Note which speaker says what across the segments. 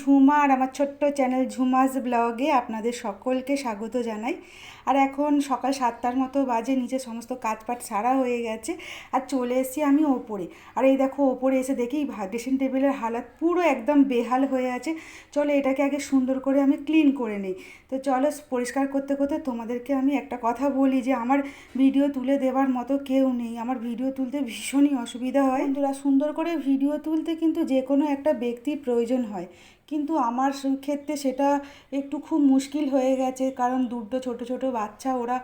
Speaker 1: ঝুমা আর আমার ছোট্ট চ্যানেল ঝুমাস ব্লগে আপনাদের সকলকে স্বাগত জানাই। আর এখন সকাল 7টার মতো বাজে, নিচে সমস্ত কাজপাট সারা হয়ে গেছে আর চলে এসেছি আমি ওপরে। আর এই দেখো ওপরে এসে দেখি ড্রেসিং টেবিলের হালাত পুরো একদম বেহাল হয়ে আছে। চলো এটাকে আগে সুন্দর করে আমি ক্লিন করে নিই। তো চলো পরিষ্কার করতে করতে তোমাদেরকে আমি একটা কথা বলি যে আমার ভিডিও তুলে দেওয়ার মতো কেউ নেই। আমার ভিডিও তুলতে ভীষণই অসুবিধা হয়। বন্ধুরা, সুন্দর করে ভিডিও তুলতে কিন্তু যে কোনো একটা ব্যক্তির প্রয়োজন হয়, কিন্তু আমার ক্ষেত্রে সেটা একটু খুব মুশকিল হয়ে গেছে। কারণ দুটো ছোট ছোট বাচ্চা, ওরা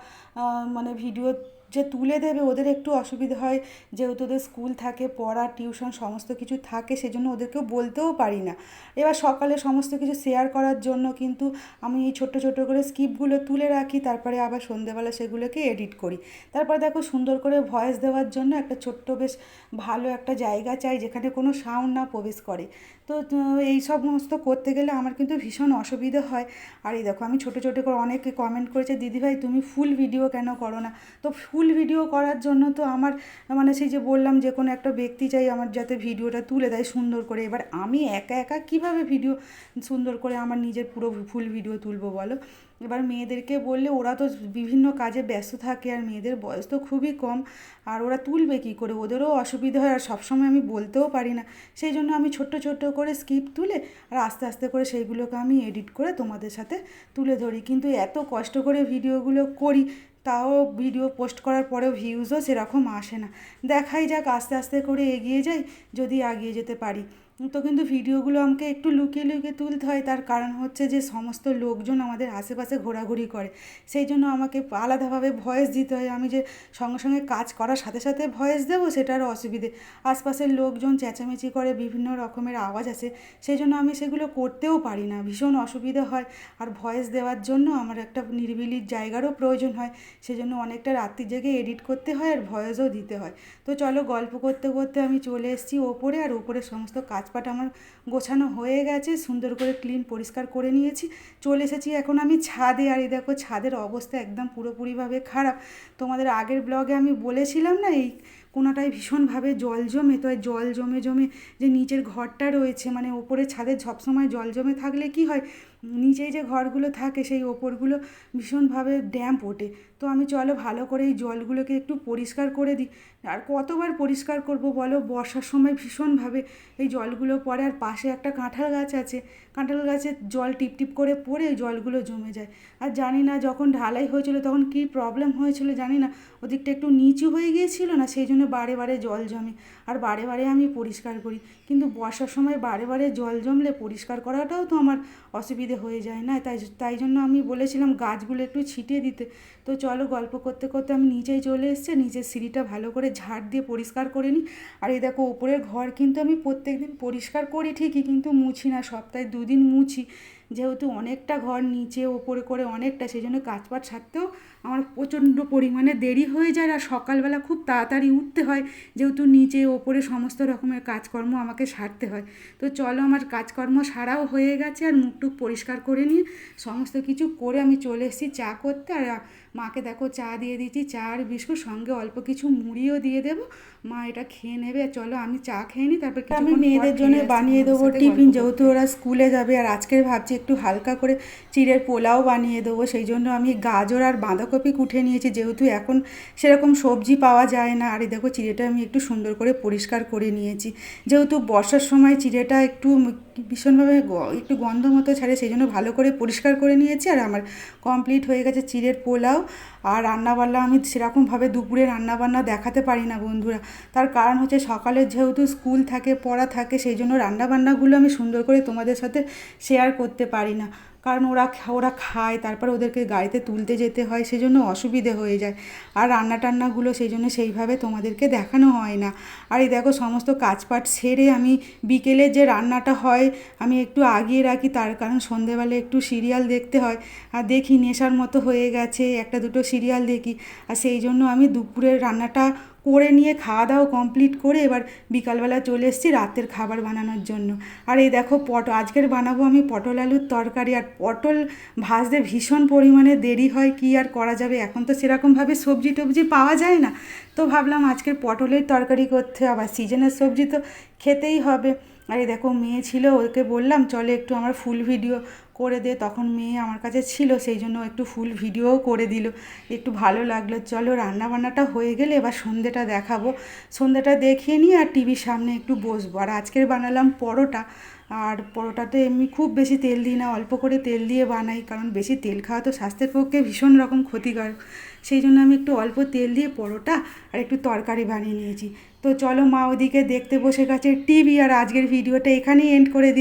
Speaker 1: মানে ভিডিও যে তুলে দেবে ওদের একটু অসুবিধা হয়, যেহেতু ওদের স্কুল থাকে, পড়া, টিউশন সমস্ত কিছু থাকে, সেজন্য ওদেরকেও বলতেও পারি না। এবার সকালে সমস্ত কিছু শেয়ার করার জন্য কিন্তু আমি এই ছোট্ট ছোট্ট করে স্কিপগুলো তুলে রাখি, তারপরে আবার সন্ধেবেলা সেগুলোকে এডিট করি। তারপর দেখো সুন্দর করে ভয়েস দেওয়ার জন্য একটা ছোট্ট বেশ ভালো একটা জায়গা চাই যেখানে কোনো সাউন্ড না প্রবেশ করে। তো এই সমস্ত করতে গেলে আমার কিন্তু ভীষণ অসুবিধা হয়। আর এই দেখো আমি ছোটো ছোটো করে অনেকে কমেন্ট করেছে, দিদিভাই তুমি ফুল ভিডিও কেন করো না? তো ফুল ভিডিও করার জন্য তো আমার মানে সেই যে বললাম যে কোনো একটা ব্যক্তি চাই আমার, যাতে ভিডিওটা তুলে দেয় সুন্দর করে। এবার আমি একা একা কীভাবে ভিডিও সুন্দর করে আমার নিজের পুরো ফুল ভিডিও তুলবো বলো? এবার মেয়েদেরকে বললে ওরা তো বিভিন্ন কাজে ব্যস্ত থাকে, আর মেয়েদের বয়স তো খুবই কম, আর ওরা তুলবে কী করে? ওদেরও অসুবিধা হয়, আর সবসময় আমি বলতেও পারি না। সেই জন্য আমি ছোট্ট ছোট্ট করে স্কিপ তুলে আর আস্তে আস্তে করে সেইগুলোকে আমি এডিট করে তোমাদের সাথে তুলে ধরি। কিন্তু এত কষ্ট করে ভিডিওগুলো করি, তাও ভিডিও পোস্ট করার পরেও ভিউজও সেরকম আসে না। দেখাই যাক, আস্তে আস্তে করে এগিয়ে যাই, যদি এগিয়ে যেতে পারি। তো কিন্তু ভিডিওগুলো আমাকে একটু লুকিয়ে লুকিয়ে তুলতে হয়, তার কারণ হচ্ছে যে সমস্ত লোকজন আমাদের আশেপাশে ঘোরাঘুরি করে, সেই জন্য আমাকে আলাদাভাবে ভয়েস দিতে হয়। আমি যে সঙ্গে সঙ্গে কাজ করার সাথে সাথে ভয়েস দেবো সেটারও অসুবিধে। আশপাশের লোকজন চেঁচামেচি করে, বিভিন্ন রকমের আওয়াজ আসে, সেই জন্য আমি সেগুলো করতেও পারি না, ভীষণ অসুবিধা হয়। আর ভয়েস দেওয়ার জন্য আমার একটা নিরিবিলি জায়গারও প্রয়োজন হয়, সেজন্য অনেকটা রাত্রি জেগে এডিট করতে হয় আর ভয়েসও দিতে হয়। তো চলো গল্প করতে করতে আমি চলে এসেছি ওপরে, আর ওপরে সমস্ত কাজপাট আমার গোছানো হয়ে গেছে, সুন্দর করে ক্লিন পরিষ্কার করে নিয়েছি। চলে এসেছি এখন আমি ছাদে। আর এই দেখো ছাদের অবস্থা একদম পুরোপুরিভাবে খারাপ। তোমাদের আগের ব্লগে আমি বলেছিলাম না, এই কোনাটায় ভীষণভাবে জল জমে। তো জল জমে জমে যে নিচের ঘরটা রয়েছে, মানে ওপরে ছাদে সবসময় জল জমে থাকলে কি হয়, নিচেই যে ঘরগুলো থাকে সেই ওপরগুলো ভীষণভাবে ড্যাম্প ওঠে। তো আমি চলো ভালো করে এই জলগুলোকে একটু পরিষ্কার করে দিই। আর কতবার পরিষ্কার করব বলো? বর্ষার সময় ভীষণভাবে এই জলগুলো পড়ে। আর পাশে একটা কাঁঠাল গাছ আছে, কাঁঠাল গাছের জল টিপটিপ করে পড়ে জলগুলো জমে যায়। আর জানি না যখন ঢালাই হয়েছিল তখন কী প্রবলেম হয়েছিল জানি না, ওদিকটা একটু নিচু হয়ে গিয়েছিল না, সেই জন্য বারে বারে জল জমে। আর বারে বারে আমি পরিষ্কার করি, কিন্তু বর্ষার সময় বারে বারে জল জমলে পরিষ্কার করাটাও তো আমার অসুবিধে হয়ে যায় না। তাই জন্য আমি বলেছিলাম গাছগুলো একটু ছিটিয়ে দিতে। তো চলো গল্প করতে করতে আমি নিচেই চলে এসেছি, নিচের সিঁড়িটা ভালো করে ঝাড় দিয়ে পরিষ্কার করে নিই। আর এই দেখো উপরের ঘর কিন্তু আমি প্রত্যেক দিন পরিষ্কার করি ঠিকই, কিন্তু মুছি না, সপ্তাহে 2 দিন মুছি। যেহেতু অনেকটা ঘর নিচে ওপরে করে অনেকটা, সেই জন্য কাজপাট সারতেও আমার প্রচণ্ড পরিমাণে দেরি হয়ে যায়। আর সকালবেলা খুব তাড়াতাড়ি উঠতে হয়, যেহেতু নিচে ওপরে সমস্ত রকমের কাজকর্ম আমাকে সারতে হয়। তো চলো আমার কাজকর্ম সারাও হয়ে গেছে, আর মুখটুক পরিষ্কার করে নিয়ে সমস্ত কিছু করে আমি চলে এসেছি চা করতে। আর মাকে দেখো চা দিয়ে দিচ্ছি, চা আর বিস্কুট, সঙ্গে অল্প কিছু মুড়িও দিয়ে দেবো। মা এটা খেয়ে নেবে। চলো আমি চা খেয়ে নিই, তারপর আমি মেয়েদের জন্য বানিয়ে দেবো টিফিন, যেহেতু ওরা স্কুলে যাবে। আর আজকে ভাবছি একটু হালকা করে চিড়ের পোলাও বানিয়ে দেবো, সেই জন্য আমি গাজর আর বাঁধাকপি কুটে নিয়েছি, যেহেতু এখন সেরকম সবজি পাওয়া যায় না। আর এই দেখো চিড়েটা আমি একটু সুন্দর করে পরিষ্কার করে নিয়েছি, যেহেতু বর্ষার সময় চিড়েটা একটু ভীষণভাবে একটু গন্ধ মতো ছাড়ে, সেই জন্য ভালো করে পরিষ্কার করে নিয়েছি। আর আমার কমপ্লিট হয়ে গেছে চিড়ের পোলাও। আর রান্নাবান্না আমি সেরকমভাবে দুপুরে রান্নাবান্না দেখাতে পারি না বন্ধুরা, তার কারণ হচ্ছে সকালে যেহেতু স্কুল থাকে, পড়া থাকে, সেই জন্য রান্নাবান্নাগুলো আমি সুন্দর করে তোমাদের সাথে শেয়ার করতে পারি না। কারণ ওরা খায়, তারপর ওদেরকে গাড়িতে তুলতে যেতে হয়, সেই জন্য অসুবিধে হয়ে যায়। আর রান্নাটান্নাগুলো সেই জন্য সেইভাবে তোমাদেরকে দেখানো হয় না। আর এই দেখো সমস্ত কাজপাট সেরে আমি বিকেলে যে রান্নাটা হয় আমি একটু আগিয়ে রাখি, তার কারণ সন্ধেবেলা একটু সিরিয়াল দেখতে হয়। আর দেখি নেশার মতো হয়ে গেছে, একটা দুটো সিরিয়াল দেখি। আর সেই জন্য আমি দুপুরের রান্নাটা করে নিয়ে খাওয়া দাওয়া কমপ্লিট করে এবার বিকালবেলা চলে এসেছি রাতের খাবার বানানোর জন্য। আর এই দেখো আজকের বানাবো আমি পটল আলুর তরকারি। আর পটল ভাজতে ভীষণ পরিমাণে দেরি হয়, কি আর করা যাবে, এখন তো সেরকমভাবে সবজি টবজি পাওয়া যায় না। তো ভাবলাম আজকের পটলের তরকারি করতে, আবার সিজনের সবজি তো খেতেই হবে। আর এই দেখো মেয়ে ছিল, ওকে বললাম চলে একটু আমার ফুল ভিডিও করে দে, তখন মেয়ে আমার কাছে ছিল, সেই জন্য একটু ফুল ভিডিওও করে দিল, একটু ভালো লাগলো। চলো রান্নাবান্নাটা হয়ে গেলে এবার সন্ধ্যেটা দেখাবো, সন্ধ্যেটা দেখিয়ে নিয়ে আর টিভির সামনে একটু বসবো। আর আজকের বানালাম পরোটা, আর পরোটাতে এমনি খুব বেশি তেল দিই না, অল্প করে তেল দিয়ে বানাই, কারণ বেশি তেল খাওয়া তো স্বাস্থ্যের পক্ষে ভীষণ রকম ক্ষতিকারক, সেই জন্য আমি একটু অল্প তেল দিয়ে পরোটা আর একটু তরকারি বানিয়ে নিয়েছি। তো চলো মা ওদিকে দেখতে বসে গেছে টিভি, আর আজকের ভিডিওটা এখানেই এন্ড করে দিচ্ছি।